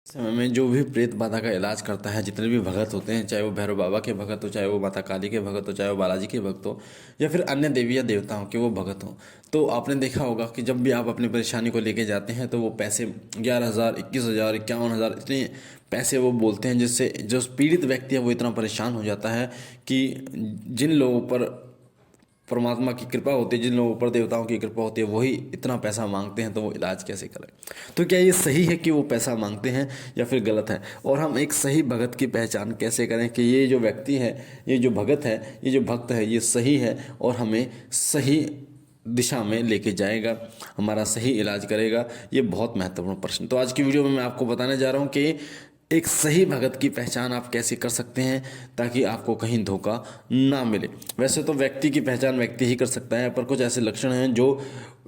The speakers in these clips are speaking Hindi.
समय में जो भी प्रेत बाधा का इलाज करता है, जितने भी भगत होते हैं, चाहे वो भैरव बाबा के भगत हो, चाहे वो माता काली के भगत हो, चाहे वो बालाजी के भक्त हो, या फिर अन्य देवी या देवताओं के वो भगत हो, तो आपने देखा होगा कि जब भी आप अपनी परेशानी को लेके जाते हैं तो वो पैसे 11,000, 21,000, 51,000 इतने पैसे वो बोलते हैं, जिससे जो पीड़ित व्यक्ति है वो इतना परेशान हो जाता है कि जिन लोगों पर परमात्मा की कृपा होती है, जिन लोगों पर देवताओं की कृपा होती है, वही इतना पैसा मांगते हैं, तो वो इलाज कैसे करें। तो क्या ये सही है कि वो पैसा मांगते हैं या फिर गलत है, और हम एक सही भगत की पहचान कैसे करें कि ये जो व्यक्ति है, ये जो भगत है, ये जो भक्त है, ये सही है और हमें सही दिशा में लेके जाएगा, हमारा सही इलाज करेगा। ये बहुत महत्वपूर्ण प्रश्न। तो आज की वीडियो में मैं आपको बताने जा रहा हूँ कि एक सही भगत की पहचान आप कैसे कर सकते हैं ताकि आपको कहीं धोखा ना मिले। वैसे तो व्यक्ति की पहचान व्यक्ति ही कर सकता है, पर कुछ ऐसे लक्षण हैं जो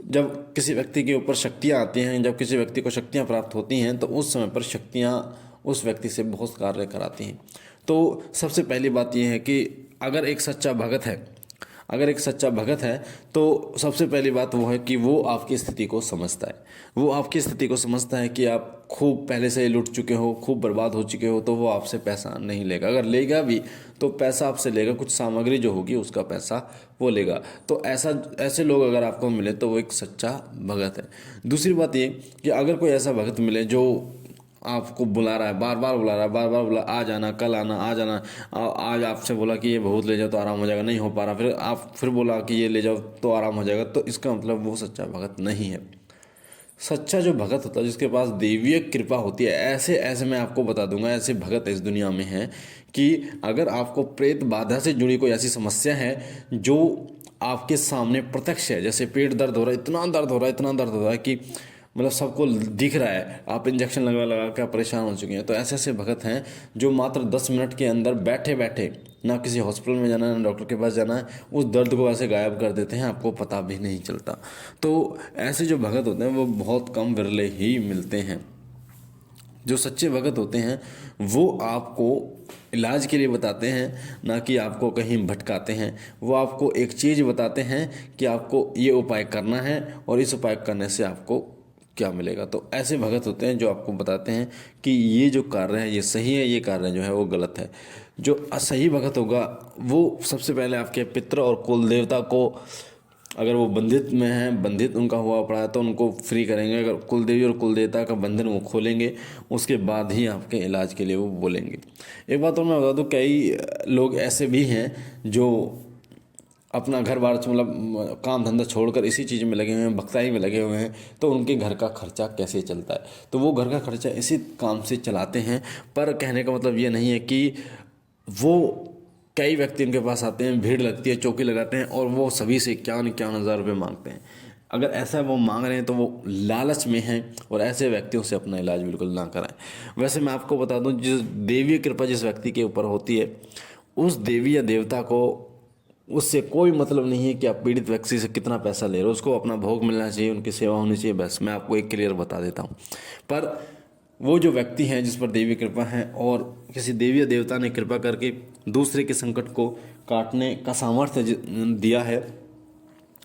जब किसी व्यक्ति के ऊपर शक्तियाँ आती हैं, जब किसी व्यक्ति को शक्तियाँ प्राप्त होती हैं, तो उस समय पर शक्तियाँ उस व्यक्ति से बहुत कार्य कराती हैं। तो सबसे पहली बात यह है कि अगर एक सच्चा भगत है, अगर एक सच्चा भगत है तो सबसे पहली बात वो है कि वो आपकी स्थिति को समझता है। वो आपकी स्थिति को समझता है कि आप खूब पहले से ही लुट चुके हो, खूब बर्बाद हो चुके हो, तो वो आपसे पैसा नहीं लेगा। अगर लेगा भी तो पैसा आपसे लेगा, कुछ सामग्री जो होगी उसका पैसा वो लेगा। तो ऐसे लोग अगर आपको मिले तो वो एक सच्चा भगत है। दूसरी बात ये कि अगर कोई ऐसा भगत मिले जो आपको बुला रहा है, बार बार बुला रहा है, बार बार बुला, आ जाना, कल आना, आ जाना, आज आपसे बोला कि ये भभूत ले जाओ तो आराम हो जाएगा, नहीं हो पा रहा, फिर आप फिर बोला कि ये ले जाओ तो आराम हो जाएगा, तो इसका मतलब वो सच्चा भगत नहीं है। सच्चा जो भगत होता है, जिसके पास देवीय कृपा होती है, ऐसे ऐसे मैं आपको बता दूंगा, ऐसे भगत इस दुनिया में हैं कि अगर आपको प्रेत बाधा से जुड़ी कोई ऐसी समस्या है जो आपके सामने प्रत्यक्ष है, जैसे पेट दर्द हो रहा है, इतना दर्द हो रहा है, इतना दर्द हो रहा है कि मतलब सबको दिख रहा है, आप इंजेक्शन लगा लगा कर परेशान हो चुके हैं, तो ऐसे ऐसे भगत हैं जो मात्र 10 मिनट के अंदर बैठे बैठे, ना किसी हॉस्पिटल में जाना है, ना डॉक्टर के पास जाना है, उस दर्द को ऐसे गायब कर देते हैं, आपको पता भी नहीं चलता। तो ऐसे जो भगत होते हैं वो बहुत कम विरले ही मिलते हैं। जो सच्चे भगत होते हैं वो आपको इलाज के लिए बताते हैं, ना कि आपको कहीं भटकाते हैं। वो आपको एक चीज़ बताते हैं कि आपको ये उपाय करना है और इस उपाय करने से आपको क्या मिलेगा। तो ऐसे भगत होते हैं जो आपको बताते हैं कि ये जो कार्य है ये सही है, ये कार्य जो है वो गलत है। जो असही भगत होगा वो सबसे पहले आपके पितृ और कुल देवता को, अगर वो बंधित में हैं, बंधित उनका हुआ पड़ा है, तो उनको फ्री करेंगे। अगर कुल देवी और कुल देवता का बंधन वो खोलेंगे, उसके बाद ही आपके इलाज के लिए वो बोलेंगे। एक बात और मैं बता दूँ, कई लोग ऐसे भी हैं जो अपना घर बार मतलब काम धंधा छोड़कर इसी चीज़ में लगे हुए हैं, भक्ताई में लगे हुए हैं, तो उनके घर का खर्चा कैसे चलता है, तो वो घर का खर्चा इसी काम से चलाते हैं। पर कहने का मतलब ये नहीं है कि वो, कई व्यक्ति उनके पास आते हैं, भीड़ लगती है, चौकी लगाते हैं और वो सभी से 51,000 रुपये मांगते हैं। अगर ऐसा वो मांग रहे हैं तो वो लालच में हैं, और ऐसे व्यक्तियों से अपना इलाज बिल्कुल ना कराएं। वैसे मैं आपको बता दूं, जिस देवी कृपा जिस व्यक्ति के ऊपर होती है, उस देवी या देवता को उससे कोई मतलब नहीं है कि आप पीड़ित व्यक्ति से कितना पैसा ले रहे हो, उसको अपना भोग मिलना चाहिए, उनकी सेवा होनी चाहिए, बस। मैं आपको एक क्लियर बता देता हूँ। पर वो जो व्यक्ति हैं जिस पर देवी कृपा है और किसी देवी या देवता ने कृपा करके दूसरे के संकट को काटने का सामर्थ्य दिया है,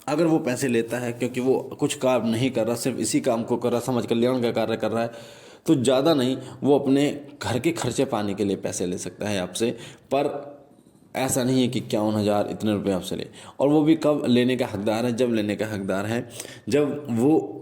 अगर वो पैसे लेता है क्योंकि वो कुछ काम नहीं कर रहा, सिर्फ इसी काम को कर रहा, समाज कल्याण का कार्य कर रहा है, तो ज़्यादा नहीं, वो अपने घर के खर्चे पाने के लिए पैसे ले सकता है आपसे। पर ऐसा नहीं है कि 51,000 इतने रुपए आपसे ले। और वो भी कब लेने का हकदार है, जब लेने का हकदार है जब वो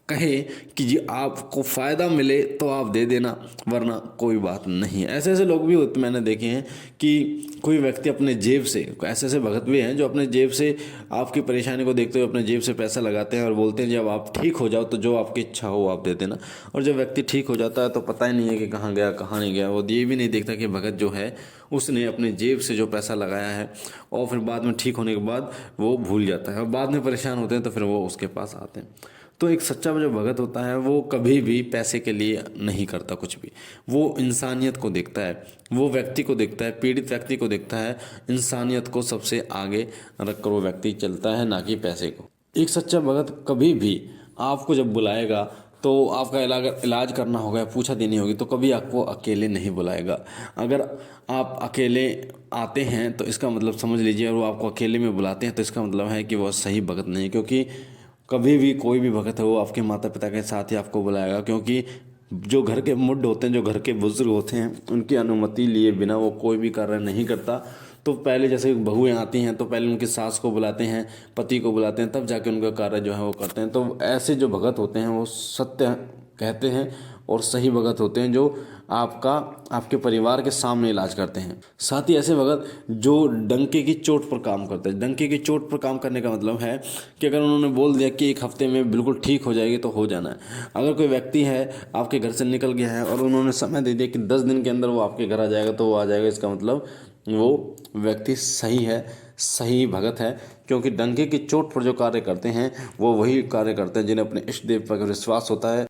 कहे कि जी आपको फ़ायदा मिले तो आप दे देना, वरना कोई बात नहीं है। ऐसे ऐसे लोग भी होते मैंने देखे हैं कि कोई व्यक्ति अपने जेब से, ऐसे ऐसे भगत भी हैं जो अपने जेब से आपकी परेशानी को देखते हुए अपने जेब से पैसा लगाते हैं और बोलते हैं जब आप ठीक हो जाओ तो जो आपकी इच्छा हो आप दे देना। और जब व्यक्ति ठीक हो जाता है तो पता ही नहीं है कि कहाँ गया कहाँ नहीं गया। वो ये भी नहीं देखता कि भगत जो है उसने अपने जेब से जो पैसा लगाया है, और फिर बाद में ठीक होने के बाद वो भूल जाता है और बाद में परेशान होते हैं तो फिर वो उसके पास आते हैं। तो एक सच्चा जो भगत होता है वो कभी भी पैसे के लिए नहीं करता कुछ भी। वो इंसानियत को देखता है, वो व्यक्ति को देखता है, पीड़ित व्यक्ति को देखता है। इंसानियत को सबसे आगे रखकर वो व्यक्ति चलता है, ना कि पैसे को। एक सच्चा भगत कभी भी आपको जब बुलाएगा तो आपका इलाज करना होगा, पूछा देनी होगी, तो कभी आपको अकेले नहीं बुलाएगा। अगर आप अकेले आते हैं तो इसका मतलब समझ लीजिए, और वो आपको अकेले में बुलाते हैं तो इसका मतलब है कि वो सही भगत नहीं। क्योंकि कभी भी कोई भी भगत है वो आपके माता पिता के साथ ही आपको बुलाएगा, क्योंकि जो घर के मुड होते हैं, जो घर के बुजुर्ग होते हैं, उनकी अनुमति लिए बिना वो कोई भी कार्य नहीं करता। तो पहले जैसे बहुएं आती हैं तो पहले उनकी सास को बुलाते हैं, पति को बुलाते हैं, तब जाके उनका कार्य जो है वो करते हैं। तो ऐसे जो भगत होते हैं वो सत्य कहते हैं और सही भगत होते हैं, जो आपके परिवार के सामने इलाज करते हैं। साथ ही ऐसे भगत जो डंके की चोट पर काम करते हैं। डंके की चोट पर काम करने का मतलब है कि अगर उन्होंने बोल दिया कि 1 हफ्ते में बिल्कुल ठीक हो जाएगी तो हो जाना है। अगर कोई व्यक्ति है आपके घर से निकल गया है और उन्होंने समय दे दिया कि 10 दिन के अंदर वो आपके घर आ जाएगा तो वो आ जाएगा, इसका मतलब वो व्यक्ति सही है, सही भगत है। क्योंकि डंके की चोट पर जो कार्य करते हैं वो वही कार्य करते हैं जिन्हें अपने इष्ट देव पर विश्वास होता है।